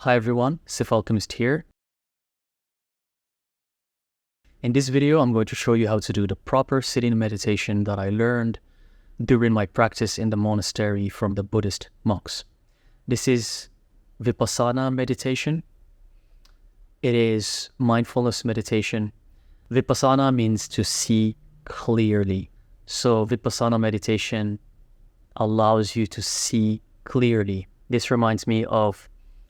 Hi everyone, Alchemist here. In this video, I'm going to show you how to do the proper sitting meditation that I learned during my practice in the monastery from the Buddhist monks. This is Vipassana meditation. It is mindfulness meditation. Vipassana means to see clearly. So Vipassana meditation allows you to see clearly. This reminds me of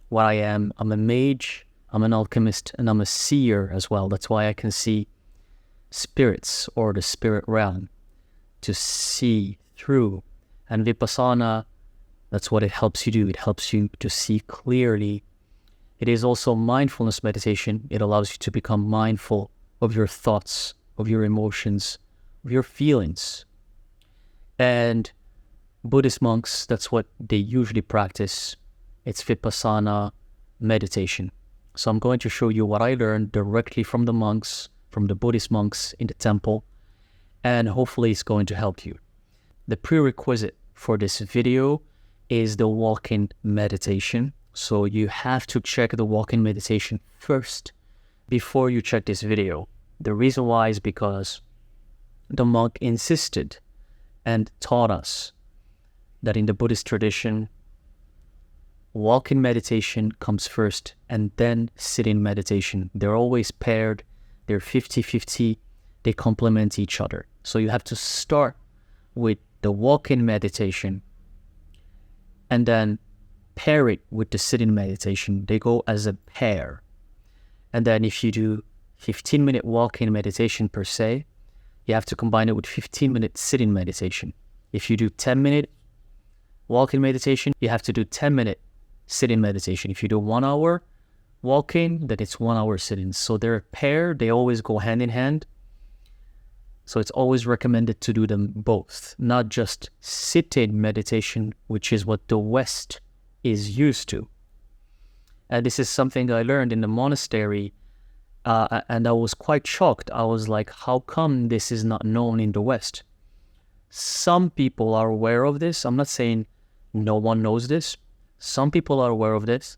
what I am. I'm a mage, I'm an alchemist, and I'm a seer as well. That's why I can see spirits or the spirit realm, to see through. And Vipassana, that's what it helps you do. It helps you to see clearly. It is also mindfulness meditation. It allows you to become mindful of your thoughts, of your emotions, of your feelings. And Buddhist monks, that's what they usually practice. It's Vipassana meditation. So I'm going to show you what I learned directly from the monks, from the Buddhist monks in the temple, and hopefully it's going to help you. The prerequisite for this video is the walk-in meditation. So you have to check the walk-in meditation first before you check this video. The reason why is because the monk insisted and taught us that in the Buddhist tradition, walk-in meditation comes first and then sit-in meditation. They're always paired. They're 50-50. They complement each other. So you have to start with the walk-in meditation and then pair it with the sit-in meditation. They go as a pair. And then if you do 15-minute walk-in meditation per se, you have to combine it with 15-minute sit-in meditation. If you do 10-minute walk-in meditation, you have to do 10-minute sit-in meditation. If you do 1 hour walk-in, then it's 1 hour sit-in. So they're a pair. They always go hand in hand. So it's always recommended to do them both, not just sit-in meditation, which is what the West is used to. And this is something I learned in the monastery, and I was quite shocked. I was like, how come this is not known in the West? Some people are aware of this. I'm not saying no one knows this. Some people are aware of this.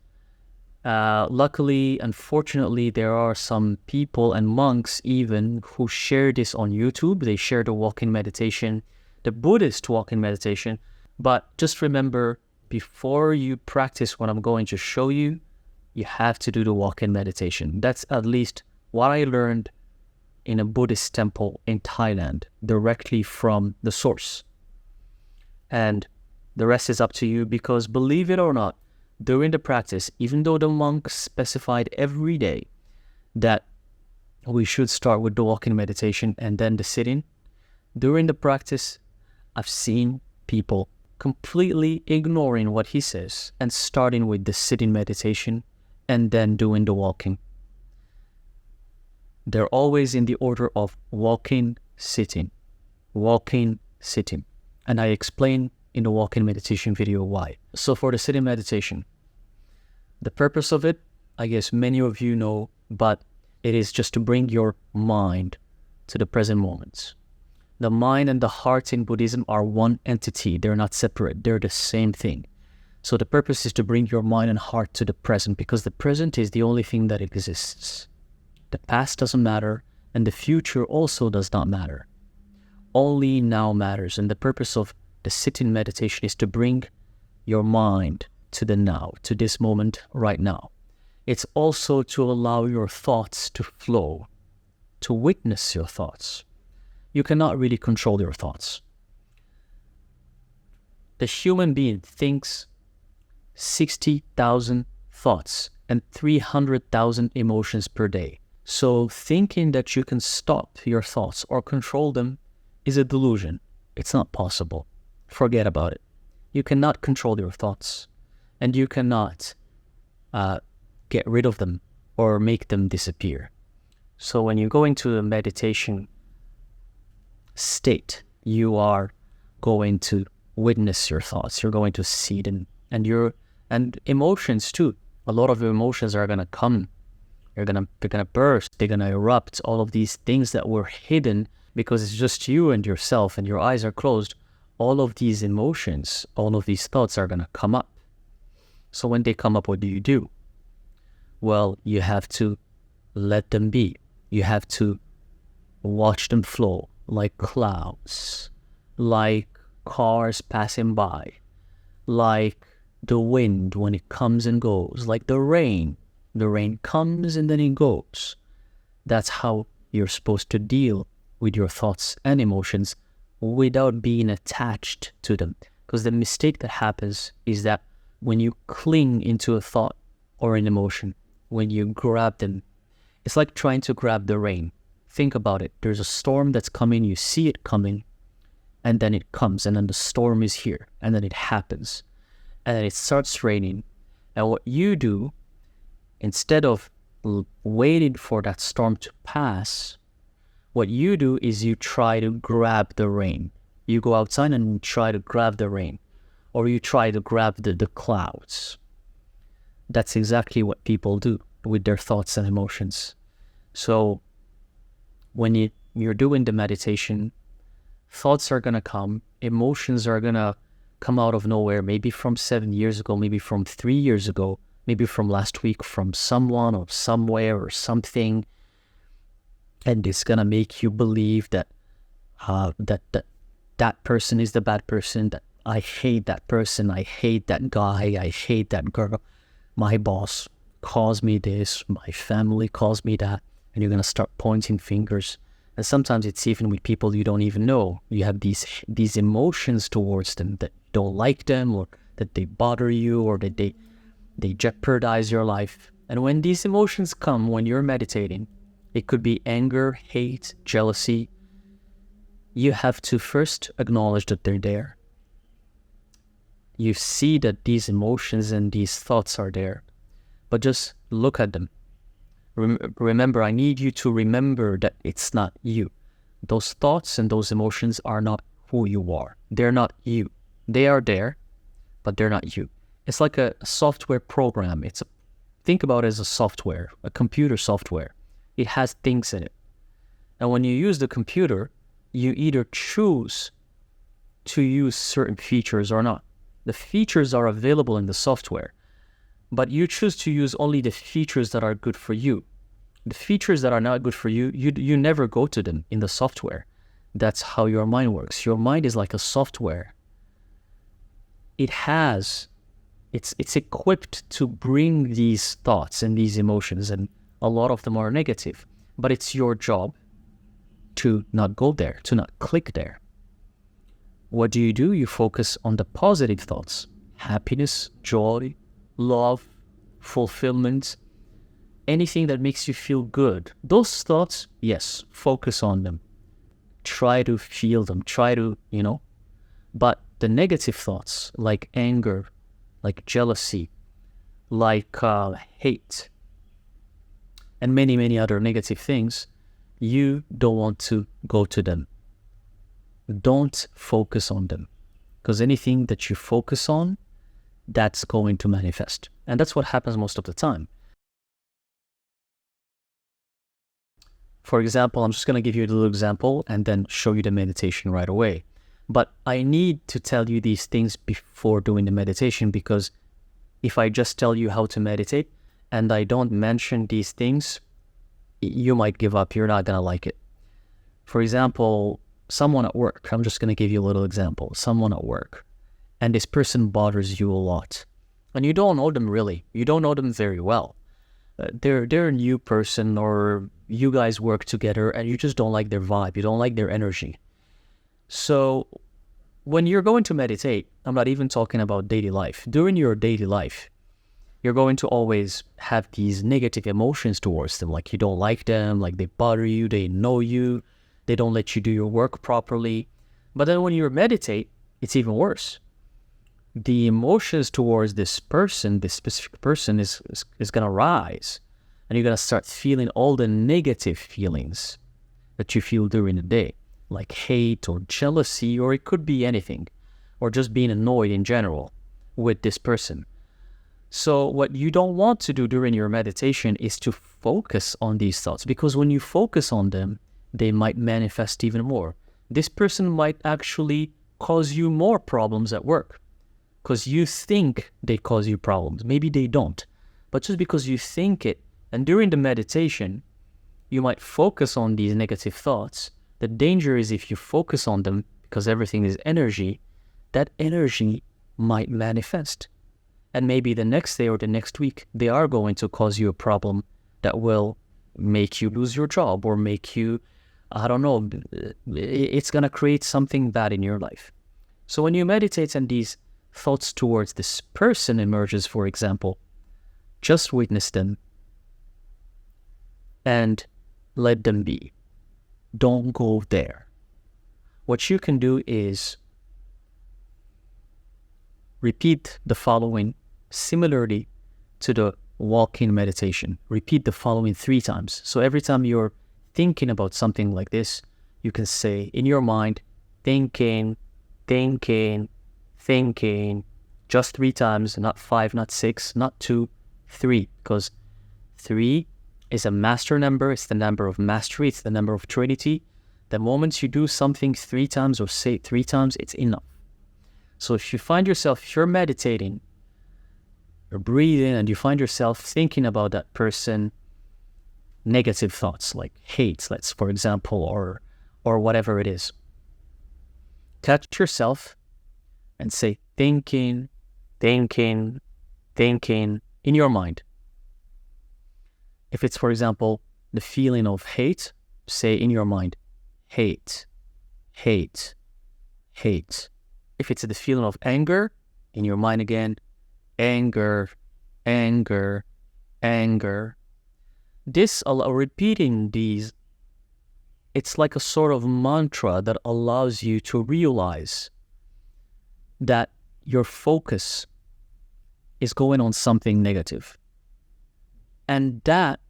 Luckily, unfortunately, there are some people and monks even who share this on YouTube. They share the walk-in meditation, the Buddhist walk-in meditation. But just remember, before you practice what I'm going to show you, you have to do the walk-in meditation. That's at least what I learned in a Buddhist temple in Thailand, directly from the source. And the rest is up to you, because believe it or not, during the practice, even though the monks specified every day that we should start with the walk-in meditation and then the sit-in, during the practice, I've seen people completely ignoring what he says and starting with the sit-in meditation and then doing the walk-in. They're always in the order of walk-in, sit-in, walk-in, sit-in. And I explain in the walk-in meditation video why. So for the sit-in meditation, the purpose of it, I guess many of you know, but it is just to bring your mind to the present moment. The mind and the heart in Buddhism are one entity. They're not separate. They're the same thing. So the purpose is to bring your mind and heart to the present, because the present is the only thing that exists. The past doesn't matter, and the future also does not matter. Only now matters, and the purpose of the sit-in meditation is to bring your mind to the now, to this moment right now. It's also to allow your thoughts to flow, to witness your thoughts. You cannot really control your thoughts. The human being thinks 60,000 thoughts and 300,000 emotions per day. So thinking that you can stop your thoughts or control them is a delusion. It's not possible. Forget about it. You cannot control your thoughts, and you cannot get rid of them or make them disappear. So when you go into a meditation state, you are going to witness your thoughts. You're going to see them, and emotions too. A lot of emotions are gonna come. They're gonna burst. They're gonna erupt. All of these things that were hidden because it's just you and yourself, and your eyes are closed. All of these emotions, all of these thoughts are gonna come up. So when they come up, what do? Well, you have to let them be. You have to watch them flow like clouds, like cars passing by, like the wind when it comes and goes, like the rain. The rain comes and then it goes. That's how you're supposed to deal with your thoughts and emotions without being attached to them. Because the mistake that happens is that when you cling into a thought or an emotion, when you grab them, it's like trying to grab the rain. Think about it. There's a storm that's coming, you see it coming, and then it comes, and then the storm is here, and then it happens, and then it starts raining. And what you do, instead of waiting for that storm to pass, what you do is you try to grab the rain. You go outside and you try to grab the rain, or you try to grab the clouds. That's exactly what people do with their thoughts and emotions. So when you're doing the meditation, thoughts are going to come, emotions are going to come out of nowhere, maybe from 7 years ago, maybe from 3 years ago, maybe from last week, from someone or somewhere or something. And it's going to make you believe that that person is the bad person, that I hate that person, I hate that guy, I hate that girl, my boss calls me this, my family calls me that, and you're going to start pointing fingers. And sometimes it's even with people you don't even know. You have these emotions towards them, that you don't like them, or that they bother you, or that they jeopardize your life. And when these emotions come when you're meditating, it could be anger, hate, jealousy. You have to first acknowledge that they're there. You see that these emotions and these thoughts are there, but just look at them. Remember, I need you to remember that it's not you. Those thoughts and those emotions are not who you are. They're not you. They are there, but they're not you. It's like a software program. Think about it as a software, a computer software. It has things in it. And when you use the computer, you either choose to use certain features or not. The features are available in the software, but you choose to use only the features that are good for you. The features that are not good for you, you never go to them in the software. That's how your mind works. Your mind is like a software. It's equipped to bring these thoughts and these emotions, and a lot of them are negative. But it's your job to not go there, to not click there. What do? You focus on the positive thoughts. Happiness, joy, love, fulfillment, anything that makes you feel good. Those thoughts, yes, focus on them. Try to feel them, But the negative thoughts, like anger, like jealousy, like hate, and many, many other negative things, you don't want to go to them. Don't focus on them, because anything that you focus on, that's going to manifest. And that's what happens most of the time. For example, I'm just going to give you a little example and then show you the meditation right away. But I need to tell you these things before doing the meditation, because if I just tell you how to meditate and I don't mention these things, you might give up. You're not going to like it. For example, someone at work, I'm just going to give you a little example. Someone at work, and this person bothers you a lot. And you don't know them really. You don't know them very well. They're a new person, or you guys work together and you just don't like their vibe. You don't like their energy. So when you're going to meditate, I'm not even talking about daily life. During your daily life, you're going to always have these negative emotions towards them. Like you don't like them, like they bother you, they annoy you, they don't let you do your work properly. But then when you meditate, it's even worse. The emotions towards this person, this specific person, is going to rise. And you're going to start feeling all the negative feelings that you feel during the day, like hate or jealousy, or it could be anything, or just being annoyed in general with this person. So what you don't want to do during your meditation is to focus on these thoughts, because when you focus on them, they might manifest even more. This person might actually cause you more problems at work, because you think they cause you problems. Maybe they don't, but just because you think it. And during the meditation, you might focus on these negative thoughts. The danger is if you focus on them, because everything is energy, that energy might manifest. And maybe the next day or the next week, they are going to cause you a problem that will make you lose your job or make you, I don't know, it's going to create something bad in your life. So when you meditate and these thoughts towards this person emerges, for example, just witness them and let them be. Don't go there. What you can do is repeat the following similarly to the walking meditation. Repeat the following 3 times. So every time you're thinking about something like this, you can say in your mind, thinking, thinking, thinking, just 3 times, not 5, not 6, not 2, 3, because 3 is a master number. It's the number of mastery. It's the number of Trinity. The moment you do something 3 times or say it 3 times, it's enough. So if you find yourself, if you're meditating, you're breathing, and you find yourself thinking about that person, negative thoughts like hate, let's for example, or whatever it is, catch yourself and say thinking, thinking, thinking in your mind. If it's, for example, the feeling of hate, say in your mind, hate, hate, hate. If it's the feeling of anger, in your mind again, anger, anger, anger. Repeating these, it's like a sort of mantra that allows you to realize that your focus is going on something negative. And that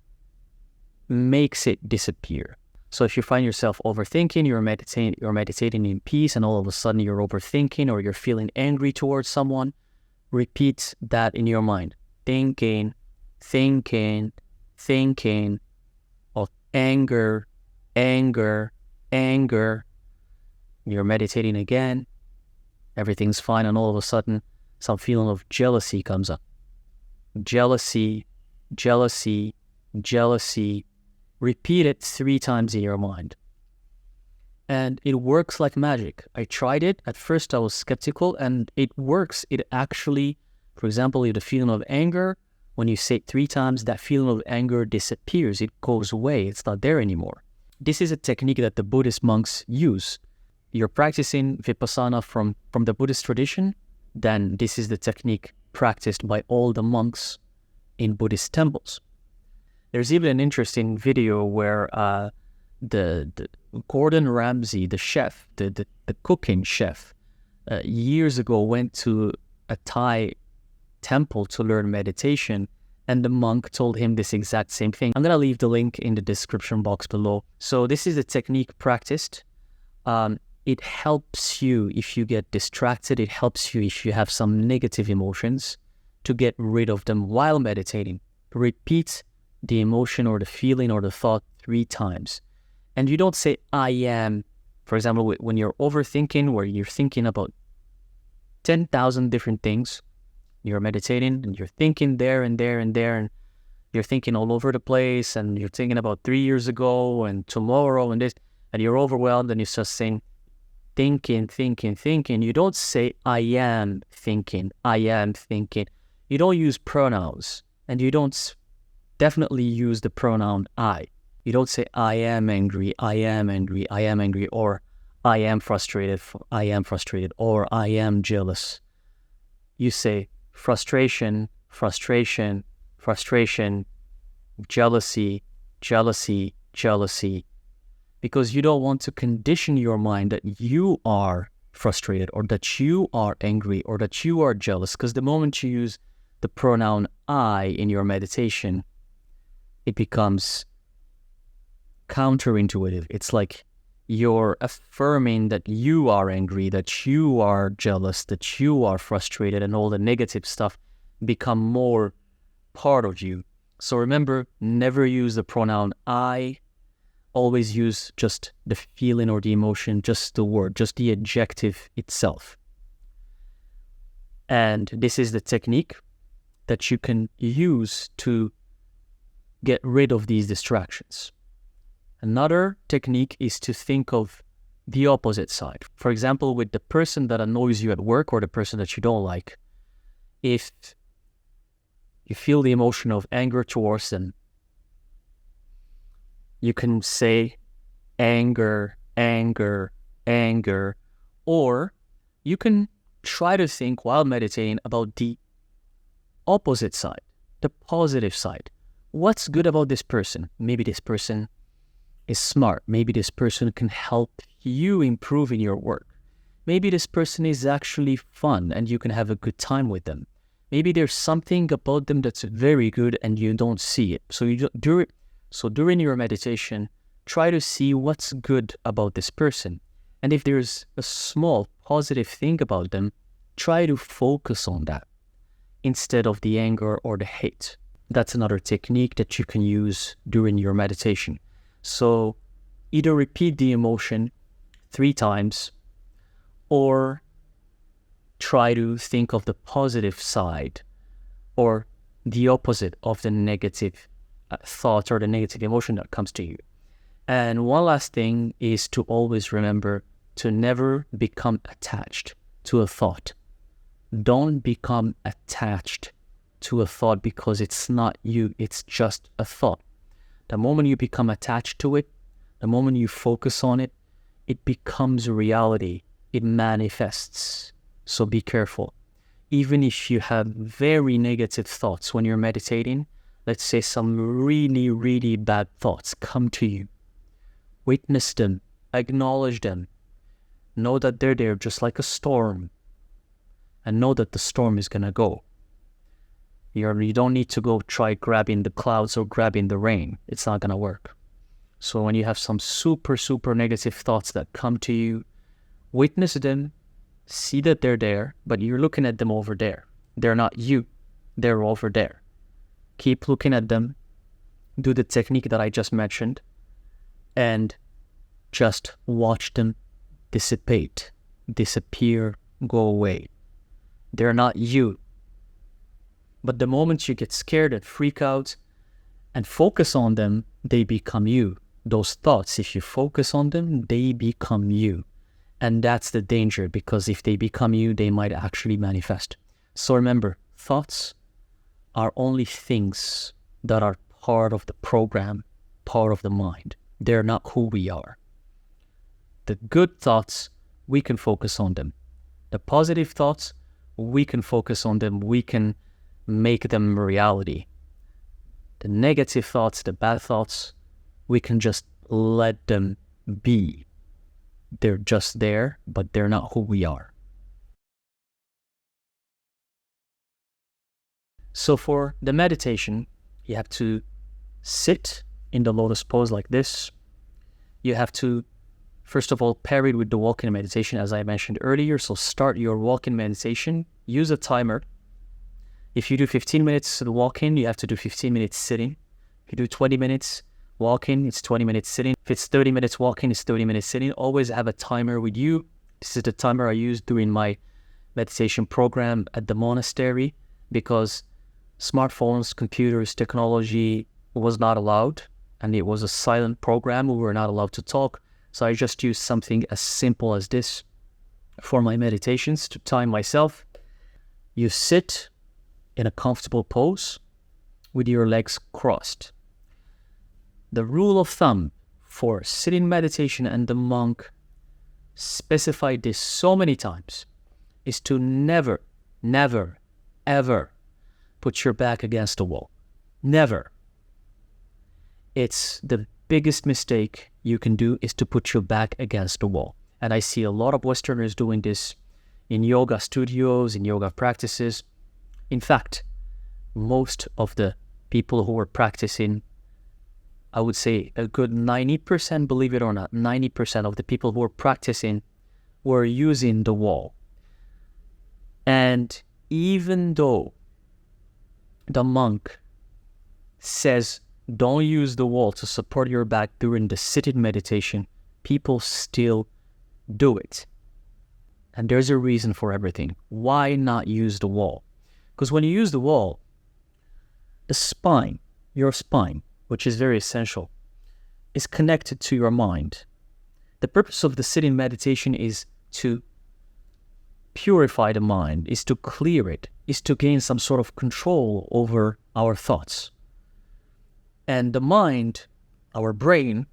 makes it disappear. So if you find yourself overthinking, you're meditating in peace, and all of a sudden you're overthinking or you're feeling angry towards someone, repeat that in your mind. Thinking, thinking, thinking of anger, anger, anger. You're meditating again. Everything's fine, and all of a sudden some feeling of jealousy comes up. Jealousy, jealousy, jealousy. Repeat it 3 times in your mind. And it works like magic. I tried it. At first I was skeptical, and it works. It actually, for example, if the feeling of anger, when you say it 3 times, that feeling of anger disappears. It goes away. It's not there anymore. This is a technique that the Buddhist monks use. You're practicing Vipassana from the Buddhist tradition, then this is the technique practiced by all the monks in Buddhist temples. There's even an interesting video where the Gordon Ramsay, the chef, the cooking chef, years ago went to a Thai temple to learn meditation, and the monk told him this exact same thing. I'm going to leave the link in the description box below. So this is the technique practiced. It helps you if you get distracted. It helps you if you have some negative emotions to get rid of them while meditating. Repeat the emotion or the feeling or the thought 3 times. And you don't say, I am. For example, when you're overthinking, where you're thinking about 10,000 different things, you're meditating and you're thinking there and there and there, and you're thinking all over the place, and you're thinking about 3 years ago and tomorrow and this, and you're overwhelmed, and you're just saying, thinking, thinking, thinking. You don't say, I am thinking, I am thinking. You don't use pronouns, and you don't definitely use the pronoun I. You don't say, I am angry, I am angry, I am angry, or I am frustrated, or I am jealous. You say frustration, frustration, frustration, jealousy, jealousy, jealousy, because you don't want to condition your mind that you are frustrated or that you are angry or that you are jealous, because the moment you use the pronoun I in your meditation, it becomes counterintuitive. It's like you're affirming that you are angry, that you are jealous, that you are frustrated, and all the negative stuff become more part of you. So remember, never use the pronoun I. Always use just the feeling or the emotion, just the word, just the adjective itself. And this is the technique. that you can use to get rid of these distractions. Another technique is to think of the opposite side. For example, with the person that annoys you at work or the person that you don't like, if you feel the emotion of anger towards them, you can say anger, anger, anger, or you can try to think while meditating about the opposite side, the positive side. What's good about this person? Maybe this person is smart. Maybe this person can help you improve in your work. Maybe this person is actually fun and you can have a good time with them. Maybe there's something about them that's very good and you don't see it. So during your meditation, try to see what's good about this person. And if there's a small positive thing about them, try to focus on that instead of the anger or the hate. That's another technique that you can use during your meditation. So either repeat the emotion 3 times or try to think of the positive side or the opposite of the negative thought or the negative emotion that comes to you. And one last thing is to always remember to never become attached to a thought. Don't become attached to a thought because it's not you, it's just a thought. The moment you become attached to it, the moment you focus on it, it becomes a reality. It manifests. So be careful. Even if you have very negative thoughts when you're meditating, let's say some really, really bad thoughts come to you. Witness them, acknowledge them. Know that they're there just like a storm. And know that the storm is going to go. You don't need to go try grabbing the clouds or grabbing the rain. It's not going to work. So when you have some super, super negative thoughts that come to you, witness them, see that they're there, but you're looking at them over there. They're not you. They're over there. Keep looking at them. Do the technique that I just mentioned. And just watch them dissipate, disappear, go away. They're not you. But the moment you get scared and freak out and focus on them, they become you. Those thoughts, if you focus on them, they become you. And that's the danger, because if they become you, they might actually manifest. So remember, thoughts are only things that are part of the program, part of the mind. They're not who we are. The good thoughts, we can focus on them. The positive thoughts, we can focus on them. We can make them reality. The negative thoughts, the bad thoughts, we can just let them be. They're just there, but they're not who we are. So for the meditation, you have to sit in the lotus pose like this. You have to, first of all, pair it with the walk-in meditation, as I mentioned earlier. So start your walk-in meditation. Use a timer. If you do 15 minutes walk-in, you have to do 15 minutes sitting. If you do 20 minutes walk-in, it's 20 minutes sitting. If it's 30 minutes walk-in, it's 30 minutes sitting. Always have a timer with you. This is the timer I used during my meditation program at the monastery, because smartphones, computers, technology was not allowed, and it was a silent program. We were not allowed to talk. So I just used something as simple as this for my meditations to time myself. You sit in a comfortable pose with your legs crossed. The rule of thumb for sitting meditation, and the monk specified this so many times, is to never, never, ever put your back against the wall. Never. It's the biggest mistake you can do, is to put your back against the wall. And I see a lot of Westerners doing this in yoga studios, in yoga practices. In fact, most of the people who were practicing, I would say a good 90%, believe it or not, 90% of the people who were practicing were using the wall. And even though the monk says don't use the wall to support your back during the sitting meditation, people still do it. And there's a reason for everything. Why not use the wall? Because when you use the wall, the spine, your spine, which is very essential, is connected to your mind. The purpose of the sitting meditation is to purify the mind, is to clear it, is to gain some sort of control over our thoughts. And the mind, our brain,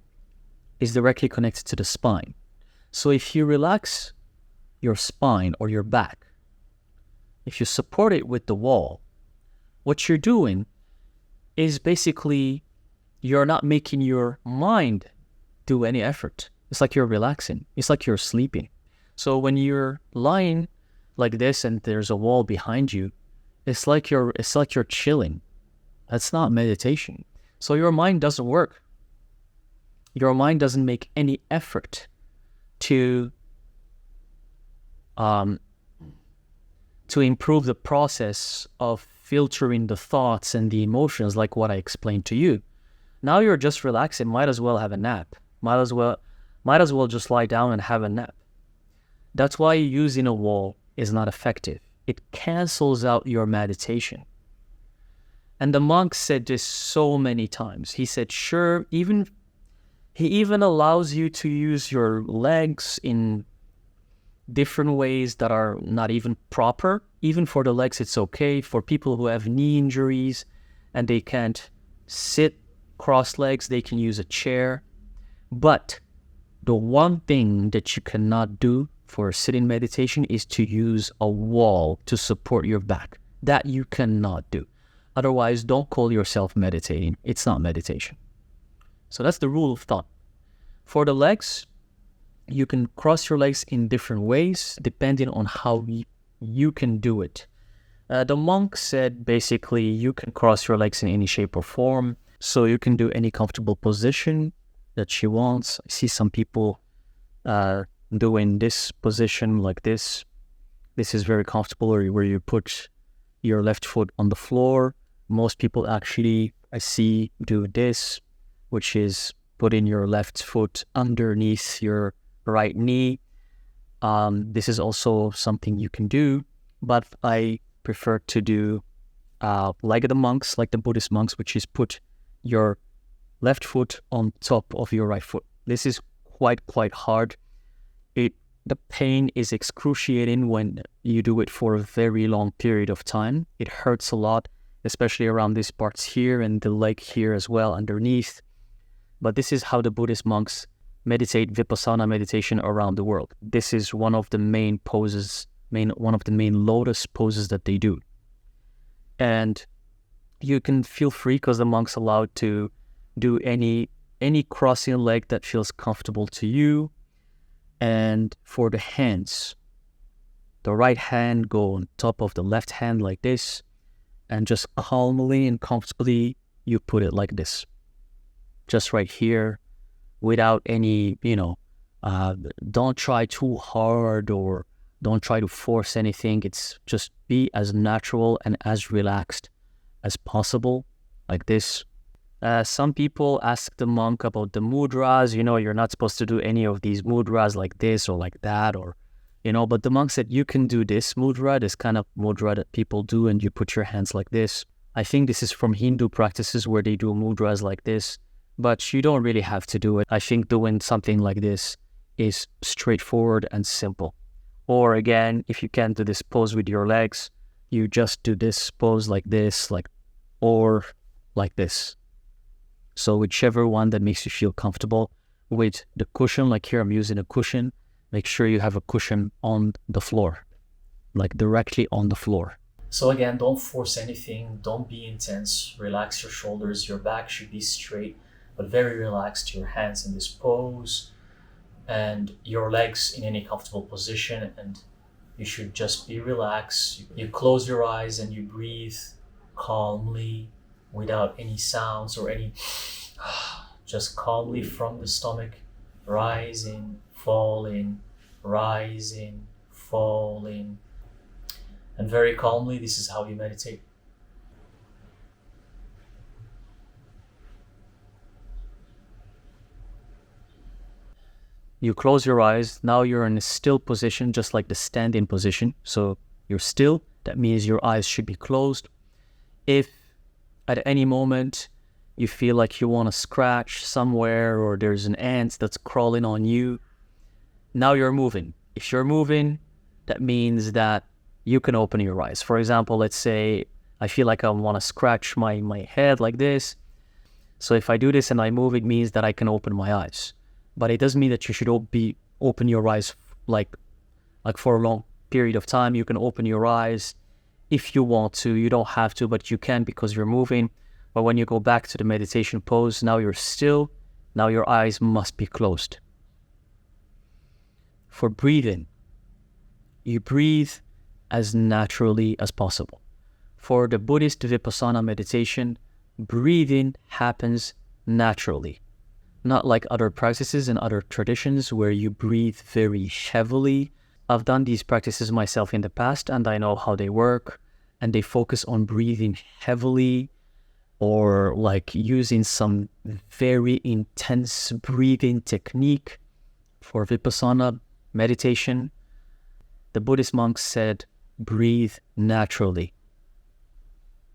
is directly connected to the spine. So if you relax your spine or your back, if you support it with the wall, what you're doing is basically you're not making your mind do any effort. It's like you're relaxing. It's like you're sleeping. So when you're lying like this and there's a wall behind you, it's like you're chilling. That's not meditation. So your mind doesn't work. Your mind doesn't make any effort to improve the process of filtering the thoughts and the emotions, like what I explained to you. Now you're just relaxing. Might as well have a nap. Might as well just lie down and have a nap. That's why using a wall is not effective. It cancels out your meditation. And the monk said this so many times. He said, sure, he even allows you to use your legs in different ways that are not even proper. Even for the legs, it's okay. For people who have knee injuries and they can't sit cross legs, they can use a chair. But the one thing that you cannot do for sitting meditation is to use a wall to support your back. That you cannot do. Otherwise, don't call yourself meditating. It's not meditation. So that's the rule of thumb. For the legs, you can cross your legs in different ways depending on how you can do it. The monk said basically you can cross your legs in any shape or form. So you can do any comfortable position that she wants. I see some people doing this position like this. This is very comfortable, where you put your left foot on the floor. Most people actually, I see, do this, which is putting your left foot underneath your right knee. This is also something you can do, but I prefer to do like the monks, like the Buddhist monks, which is put your left foot on top of your right foot. This is quite hard. The pain is excruciating when you do it for a very long period of time. It hurts a lot, especially around these parts here and the leg here as well underneath. But this is how the Buddhist monks meditate Vipassana meditation around the world. This is one of the main poses, one of the main lotus poses that they do. And you can feel free because the monk's allowed to do any crossing leg that feels comfortable to you. And for the hands, the right hand go on top of the left hand like this, and just calmly and comfortably you put it like this, just right here, without any, don't try too hard or don't try to force anything. It's just be as natural and as relaxed as possible, like this. Some people ask the monk about the mudras. You're not supposed to do any of these mudras like this or like that, or, but the monk said you can do this mudra, this kind of mudra that people do, and you put your hands like this. I think this is from Hindu practices where they do mudras like this, but you don't really have to do it. I think doing something like this is straightforward and simple. Or again, if you can't do this pose with your legs, you just do this pose like this, or like this. So whichever one that makes you feel comfortable. With the cushion, like here I'm using a cushion, make sure you have a cushion on the floor, like directly on the floor. So again, don't force anything, don't be intense, relax your shoulders, your back should be straight, but very relaxed, your hands in this pose, and your legs in any comfortable position, and you should just be relaxed. You close your eyes and you breathe calmly, without any sounds or any, just calmly from the stomach, rising, falling, rising, falling. And very calmly, this is how you meditate. You close your eyes. Now you're in a still position, just like the stand-in position. So you're still, that means your eyes should be closed. If At any moment, you feel like you want to scratch somewhere or there's an ant that's crawling on you. Now you're moving. If you're moving, that means that you can open your eyes. For example, let's say I feel like I want to scratch my head like this. So if I do this and I move, it means that I can open my eyes. But it doesn't mean that you should open your eyes like for a long period of time. You can open your eyes if you want to. You don't have to, but you can because you're moving. But when you go back to the meditation pose, now you're still. Now your eyes must be closed. For breathing, you breathe as naturally as possible. For the Buddhist Vipassana meditation, breathing happens naturally. Not like other practices and other traditions where you breathe very heavily. I've done these practices myself in the past and I know how they work, and they focus on breathing heavily or like using some very intense breathing technique. For Vipassana meditation, the Buddhist monks said, breathe naturally.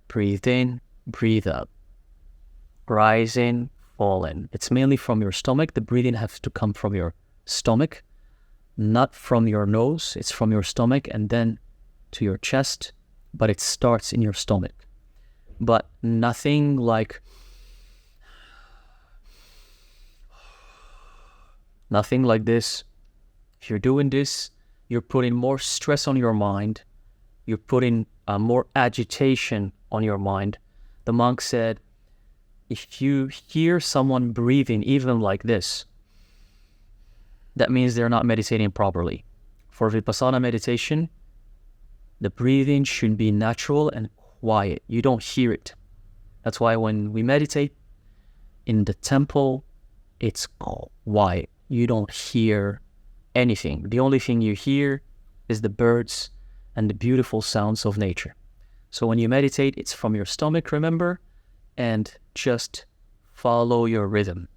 Breathe in, breathe out. Rise in, fall in. It's mainly from your stomach. The breathing has to come from your stomach, not from your nose. It's from your stomach and then to your chest, but it starts in your stomach. But nothing like this. If you're doing this, you're putting more stress on your mind. You're putting more agitation on your mind. The monk said, if you hear someone breathing even like this, that means they're not meditating properly. For Vipassana meditation, the breathing should be natural and quiet. You don't hear it. That's why when we meditate in the temple, it's quiet. You don't hear anything. The only thing you hear is the birds and the beautiful sounds of nature. So when you meditate, it's from your stomach, remember, and just follow your rhythm.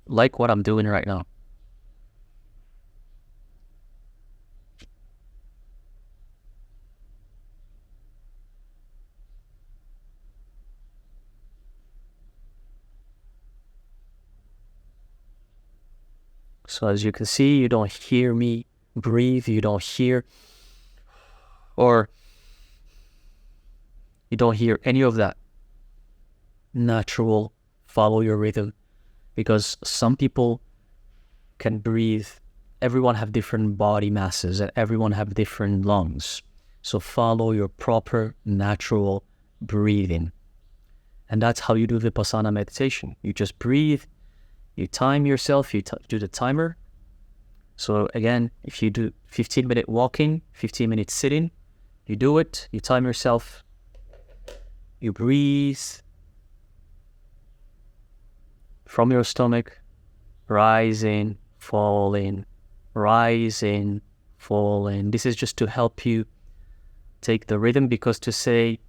Like what I'm doing right now. So as you can see, you don't hear me breathe, you don't hear any of that. Natural, follow your rhythm. Because some people can breathe, everyone have different body masses and everyone have different lungs. So follow your proper, natural breathing. And that's how you do Vipassana meditation. You just breathe, you time yourself, you do the timer. So again, if you do 15-minute walking, 15-minute sitting, you do it, you time yourself, you breathe from your stomach, rising, falling, rising, falling. This is just to help you take the rhythm, because to say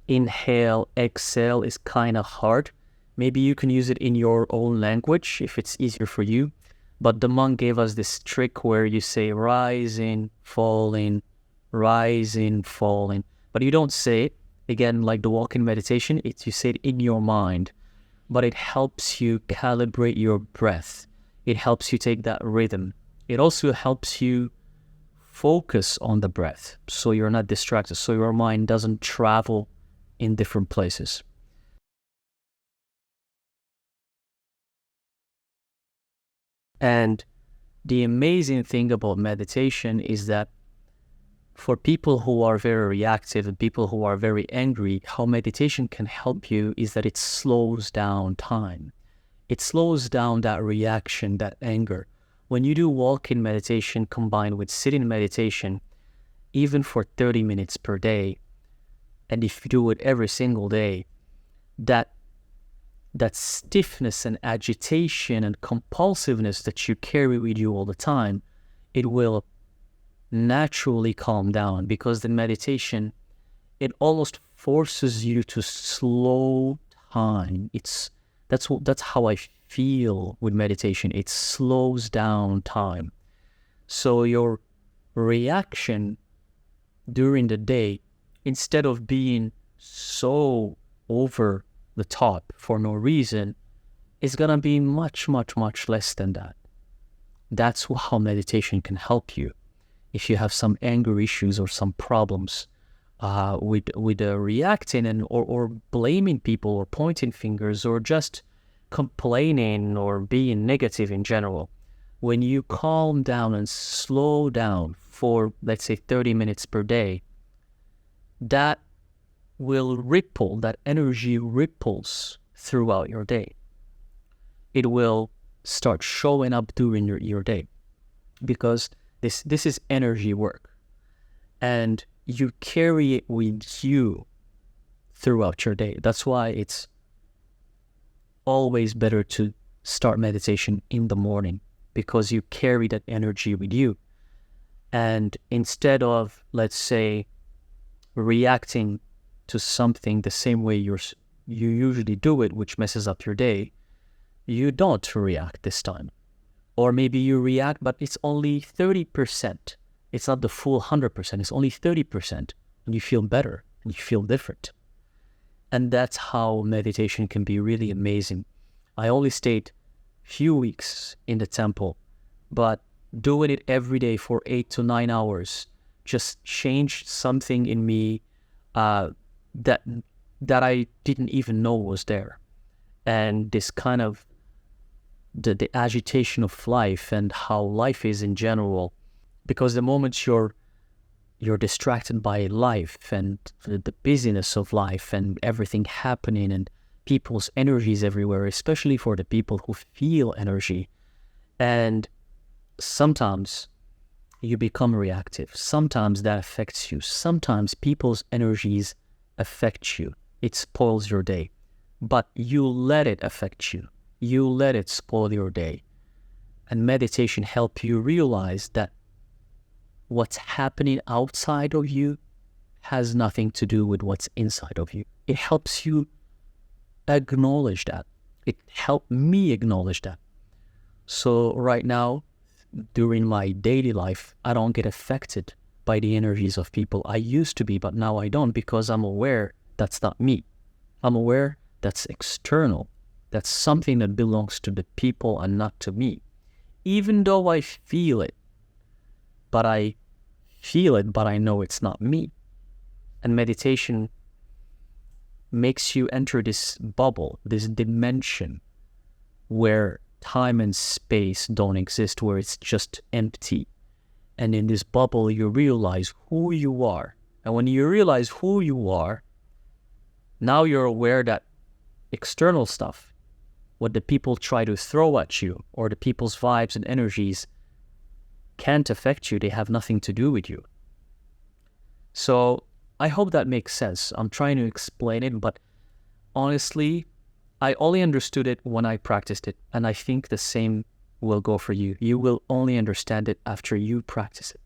inhale, exhale is kind of hard. Maybe you can use it in your own language if it's easier for you. But the monk gave us this trick where you say rising, falling, rising, falling. But you don't say it, again, like the walking meditation, you say it in your mind. But it helps you calibrate your breath. It helps you take that rhythm. It also helps you focus on the breath so you're not distracted, so your mind doesn't travel in different places. And the amazing thing about meditation is that for people who are very reactive and people who are very angry, how meditation can help you is that it slows down time. It slows down that reaction, that anger. When you do walking meditation combined with sitting meditation, even for 30 minutes per day, and if you do it every single day, that stiffness and agitation and compulsiveness that you carry with you all the time, it will naturally calm down, because the meditation, it almost forces you to slow time. That's how I feel with meditation. It slows down time. So your reaction during the day, instead of being so over the top for no reason, it's going to be much, much, much less than that. That's how meditation can help you. If you have some anger issues or some problems with reacting or blaming people or pointing fingers or just complaining or being negative in general, when you calm down and slow down for, let's say, 30 minutes per day, that will ripple, that energy ripples throughout your day. It will start showing up during your day, because this is energy work, and you carry it with you throughout your day. That's why it's always better to start meditation in the morning, because you carry that energy with you. And instead of, let's say, reacting to something the same way you usually do it, which messes up your day, you don't react this time. Or maybe you react, but it's only 30%. It's not the full 100%. It's only 30%. And you feel better and you feel different. And that's how meditation can be really amazing. I only stayed few weeks in the temple, but doing it every day for 8 to 9 hours just changed something in me that I didn't even know was there. And this kind of the agitation of life and how life is in general, because the moment you're distracted by life and the busyness of life and everything happening and people's energies everywhere, especially for the people who feel energy, and sometimes you become reactive. Sometimes that affects you. Sometimes people's energies affect you. It spoils your day, but you let it affect you. You let it spoil your day. And meditation helps you realize that what's happening outside of you has nothing to do with what's inside of you. It helps you acknowledge that. It helped me acknowledge that. So right now, during my daily life, I don't get affected by the energies of people. I used to be, but now I don't, because I'm aware that's not me. I'm aware that's external. That's something that belongs to the people and not to me. Even though I feel it, but I know it's not me. And meditation makes you enter this bubble, this dimension where time and space don't exist, where it's just empty. And in this bubble, you realize who you are. And when you realize who you are, now you're aware that external stuff, what the people try to throw at you, or the people's vibes and energies, can't affect you. They have nothing to do with you. So I hope that makes sense. I'm trying to explain it, but honestly, I only understood it when I practiced it. And I think the same will go for you. You will only understand it after you practice it.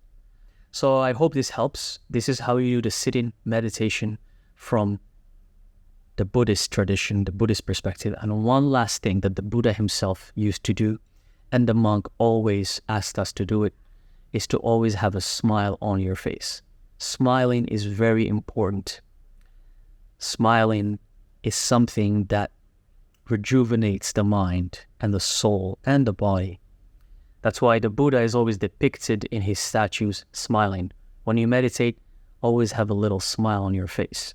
So I hope this helps. This is how you do the sitting meditation from the Buddhist tradition, the Buddhist perspective. And one last thing that the Buddha himself used to do, and the monk always asked us to do it, is to always have a smile on your face. Smiling is very important. Smiling is something that rejuvenates the mind and the soul and the body. That's why the Buddha is always depicted in his statues smiling. When you meditate, always have a little smile on your face,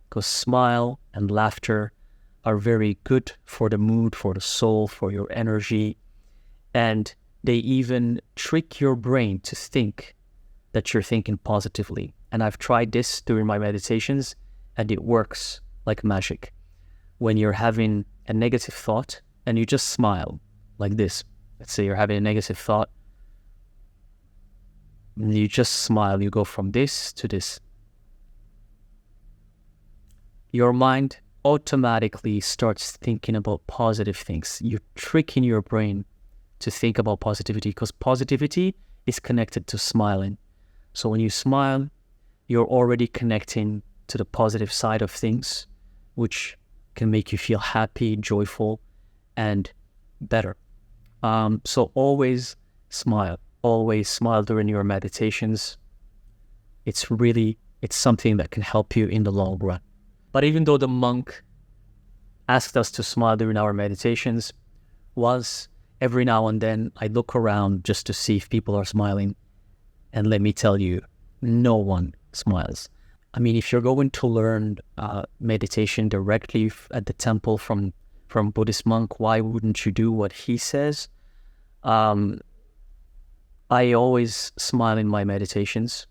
because smile and laughter are very good for the mood, for the soul, for your energy, and they even trick your brain to think that you're thinking positively. And I've tried this during my meditations, and it works like magic. When you're having a negative thought and you just smile like this, let's say you're having a negative thought, and you just smile, you go from this to this, your mind automatically starts thinking about positive things. You're tricking your brain to think about positivity, because positivity is connected to smiling. So when you smile, you're already connecting to the positive side of things, which can make you feel happy, joyful, and better. So always smile during your meditations. It's something that can help you in the long run. But even though the monk asked us to smile during our meditations, was every now and then I look around just to see if people are smiling. And let me tell you, no one smiles. I mean, if you're going to learn meditation directly at the temple from Buddhist monk, why wouldn't you do what he says? I always smile in my meditations,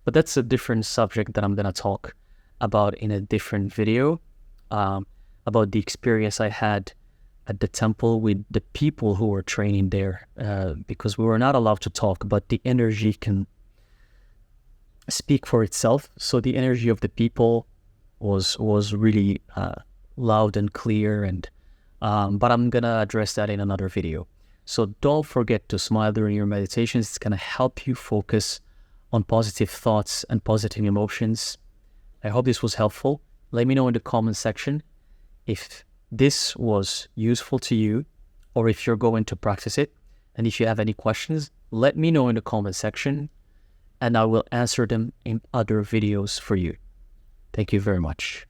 but that's a different subject that I'm going to talk about in a different video, about the experience I had at the temple with the people who were training there, because we were not allowed to talk, but the energy can speak for itself. So the energy of the people was really loud and clear, and but I'm gonna address that in another video. So don't forget to smile during your meditations. It's gonna help you focus on positive thoughts and positive emotions. I hope this was helpful. Let me know in the comment section if this was useful to you, or if you're going to practice it. And if you have any questions, let me know in the comment section, and I will answer them in other videos for you. Thank you very much.